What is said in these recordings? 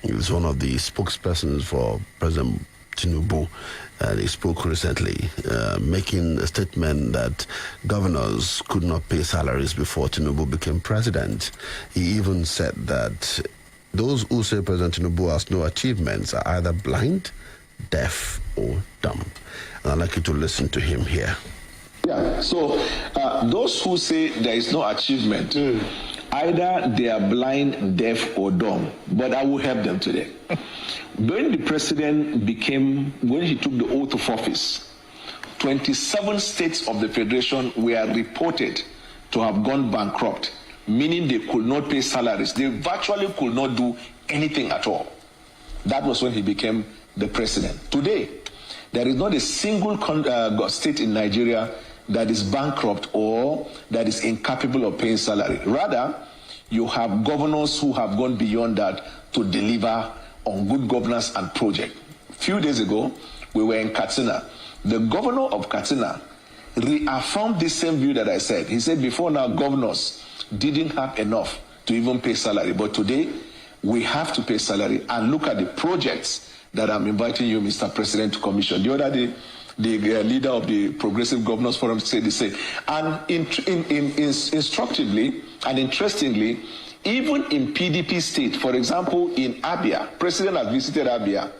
is one of the spokespersons for President Tinubu, and he spoke recently, making a statement that governors could not pay salaries before Tinubu became president. He even said that those who say President Tinubu has no achievements are either blind, deaf, or dumb. And I'd like you to listen to him here. Yeah, so those who say there is no achievement, either they are blind, deaf, or dumb, but I will help them today. When the president when he took the oath of office, 27 states of the federation were reported to have gone bankrupt, meaning they could not pay salaries. They virtually could not do anything at all. That was when he became the president. Today, there is not a single state in Nigeria that is bankrupt or that is incapable of paying salary. Rather, you have governors who have gone beyond that to deliver on good governance and project. A few days ago, we were in Katsina. The governor of Katsina reaffirmed the same view that I said. He said before now, governors didn't have enough to even pay salary. But today, we have to pay salary. And look at the projects that I'm inviting you, Mr. President, to commission. The other day, the leader of the Progressive Governors Forum said the same. And instructively and interestingly, even in PDP state, for example, in Abia, President has visited Abia.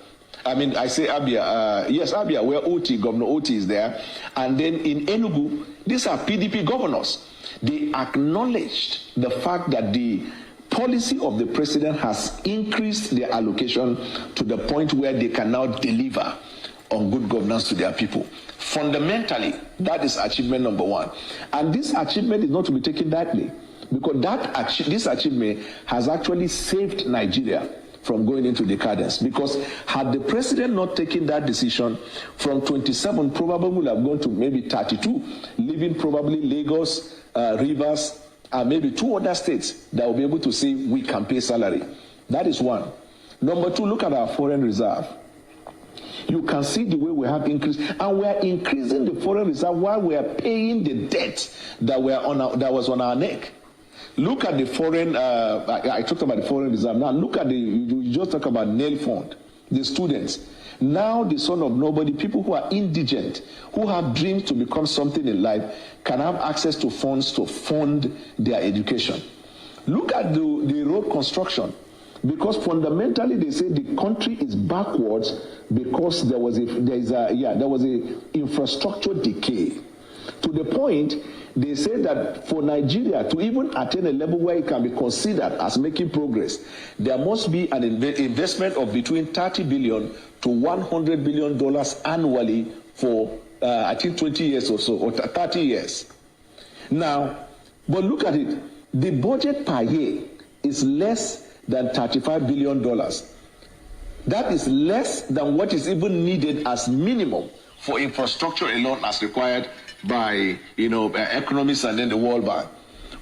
I mean, I say Abia, yes, Abia, where Governor Oti is there. And then in Enugu, these are PDP governors. They acknowledged the fact that the policy of the president has increased their allocation to the point where they can now deliver on good governance to their people. Fundamentally, that is achievement number one. And this achievement is not to be taken lightly, because this achievement has actually saved Nigeria from going into decadence. Because had the president not taken that decision, from 27 probably would have gone to maybe 32, leaving probably Lagos, Rivers, and maybe 2 other states that will be able to say we can pay salary. That is one. Number two, look at our foreign reserve. You can see the way we have increased, and we are increasing the foreign reserve while we are paying the debt that was on our neck. Look at the foreign, I talked about the foreign reserve. Now look at you just talk about NEL fund, the students. Now the son of nobody, people who are indigent, who have dreams to become something in life, can have access to funds to fund their education. Look at the road construction. Because fundamentally they say the country is backwards because there was a infrastructure decay. To the point, they say that for Nigeria to even attain a level where it can be considered as making progress, there must be an investment of between $30 billion to $100 billion annually for, I think, 20 years or so, or 30 years. Now, but look at it. The budget per year is less than $35 billion. That is less than what is even needed as minimum for infrastructure alone as required by economists and then the World Bank.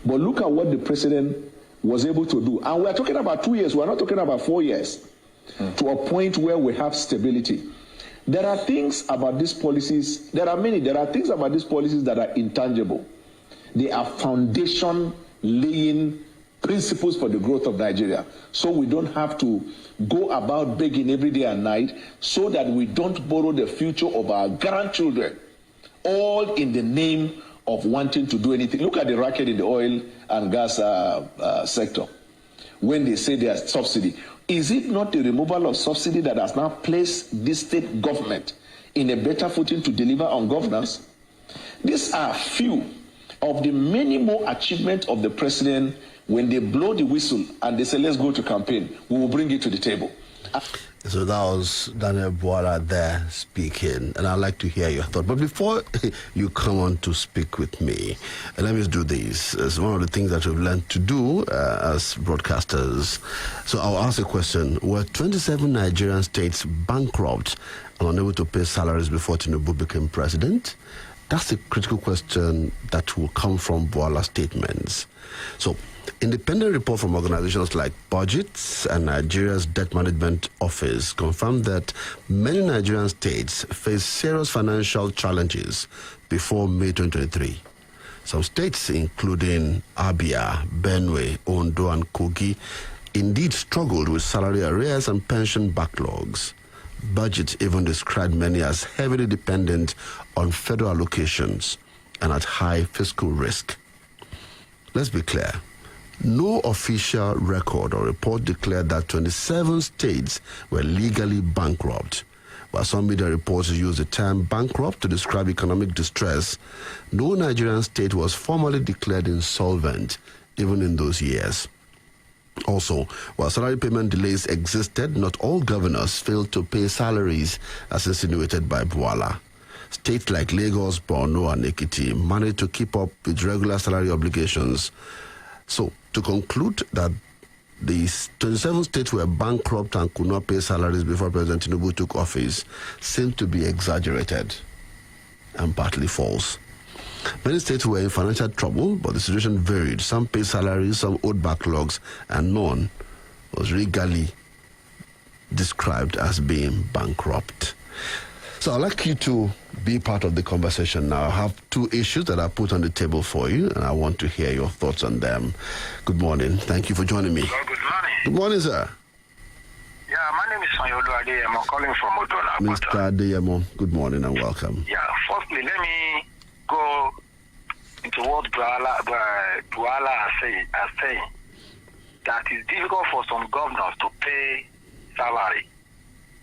But look at what the president was able to do. And we're talking about 2 years, we're not talking about 4 years, to a point where we have stability. There are things about these policies, there are things about these policies that are intangible. They are foundation-laying principles for the growth of Nigeria. So we don't have to go about begging every day and night, so that we don't borrow the future of our grandchildren, all in the name of wanting to do anything. Look at the racket in the oil and gas sector. When they say there's subsidy, is it not the removal of subsidy that has now placed this state government in a better footing to deliver on governance? These are few of the many more achievements of the president. When they blow the whistle and they say, let's go to campaign, we will bring it to the table. So that was Daniel Bwala there speaking, and I'd like to hear your thought. But before you come on to speak with me, let me do this. It's one of the things that we've learned to do as broadcasters. So I'll ask a question. Were 27 Nigerian states bankrupt and unable to pay salaries before Tinubu became president? That's the critical question that will come from Bwala's statements. So, independent report from organizations like Budgets and Nigeria's Debt Management Office confirmed that many Nigerian states face serious financial challenges before May 2023. Some states, including Abia, Benue, Ondo, and Kogi, indeed struggled with salary arrears and pension backlogs. Budget even described many as heavily dependent on federal allocations and at high fiscal risk. Let's be clear. No official record or report declared that 27 states were legally bankrupt. While some media reports use the term bankrupt to describe economic distress, no Nigerian state was formally declared insolvent even in those years. Also, while salary payment delays existed, not all governors failed to pay salaries as insinuated by Bwala. States like Lagos, Borno, and Ekiti managed to keep up with regular salary obligations. So, to conclude that these 27 states were bankrupt and could not pay salaries before President Tinubu took office seemed to be exaggerated and partly false. Many states were in financial trouble, but the situation varied. Some paid salaries, some owed backlogs, and none was regally described as being bankrupt. So I'd like you to be part of the conversation now. I have two issues that I put on the table for you, and I want to hear your thoughts on them. Good morning. Thank you for joining me. Well, good morning. Good morning, sir. Yeah, my name is Sanyolu Adeyemo. I'm calling from Odola. Mr. Adeyemo, good morning and welcome. Yeah, firstly, let me go into what Bwala is saying, that it's difficult for some governors to pay salary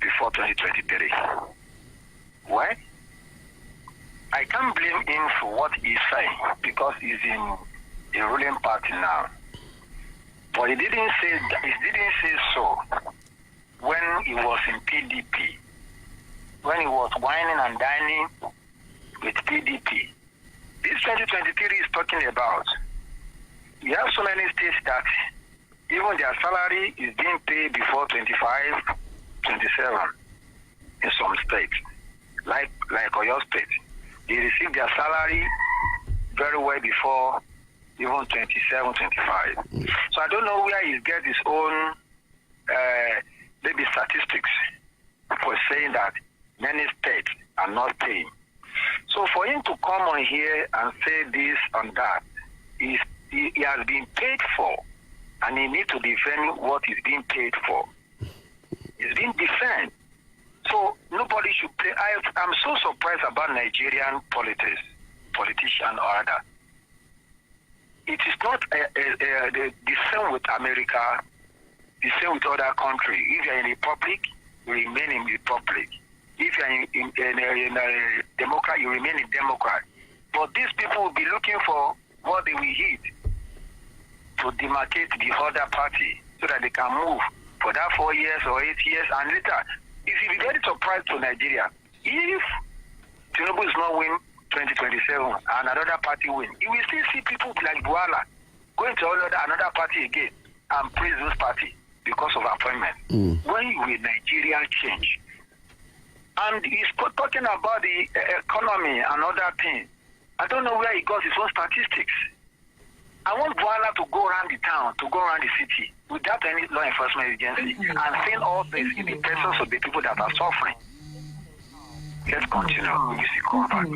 before 2023. Well, I can't blame him for what he's saying because he's in a ruling party now. But he didn't say so when he was in PDP, when he was whining and dining with PDP. This 2023 is talking about, we have so many states that even their salary is being paid before 25, 27 in some states, like Oyo State. They receive their salary very well before even 27, 25. So I don't know where he gets his own maybe statistics for saying that many states are not paying. So for him to come on here and say this and that, he has been paid for, and he needs to defend what he's being paid for. He's being defended. So nobody should play. I'm so surprised about Nigerian politician or other. It is not the same with America, the same with other countries. If you're in a republic, you remain in the republic. If you're in a Democrat, you remain in Democrat. But these people will be looking for what they will hit to demarcate the other party so that they can move for that 4 years or 8 years and later. It will be very surprised to Nigeria if Tinubu is not win 2027 and another party win. You will still see people like Bwala going to another party again and praise this party because of appointment. When will Nigeria change? And he's talking about the economy and other things. I don't know where he got his own statistics. I want Bwala to go around the town, to go around the city, without any law enforcement agency, and saying all this in the presence of the people that are suffering. Let's continue. We will see come back.